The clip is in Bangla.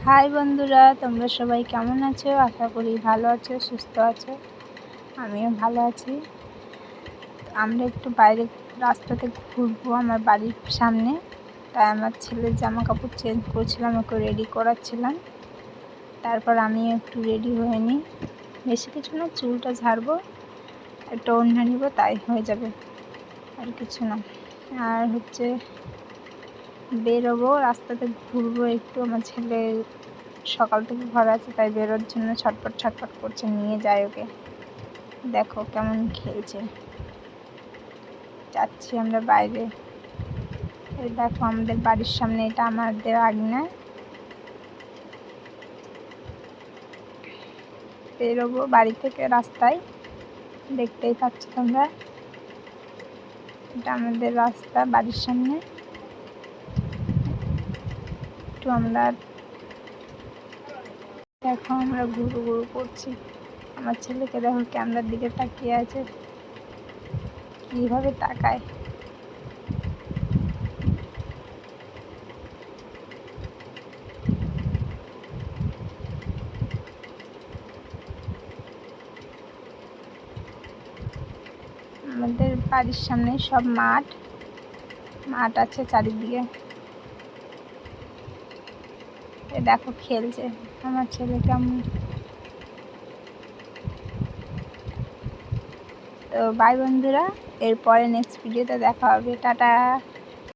হাই বন্ধুরা, তোমরা সবাই কেমন আছো? আশা করি ভালো আছো, সুস্থ আছো। আমিও ভালো আছি। আমরা একটু বাইরে রাস্তাতে ঘুরবো আমার বাড়ির সামনে, তাই আমার ছেলের জামা কাপড় চেঞ্জ করছিলাম, ওকে রেডি করাচ্ছিলাম। তারপর আমিও একটু রেডি হয়ে নিই। বেশি কিছু না, চুলটা ঝাড়বো, একটা ওড়না নিব, তাই হয়ে যাবে, আর কিছু না। আর বেরোবো, রাস্তাতে ঘুরবো একটু। আমার ছেলে সকাল থেকে ঘরে আছে, তাই বেরোর জন্য ছটফট করছে। নিয়ে যায় ওকে, দেখো কেমন খেলছে। যাচ্ছি আমরা বাইরে। এই দেখো আমাদের বাড়ির সামনে, এটা আমাদের আঙিনা। বেরোবো বাড়ি থেকে রাস্তায়, দেখতেই পাচ্ছ তোমরা, এটা আমাদের রাস্তা বাড়ির সামনে। একটু আমরা দেখো আমরা ঘুরু করছি। আমার ছেলেকে দেখো ক্যামেরার দিকে তাকিয়ে আছে, কিভাবে তাকায়। আমাদের বাড়ির সামনে সব মাঠ আছে চারিদিকে। এ দেখো খেলছে আমার ছেলে কেমন। তো বাই বন্ধুরা, এরপরে নেক্সট ভিডিওতে দেখা হবে। টাটা।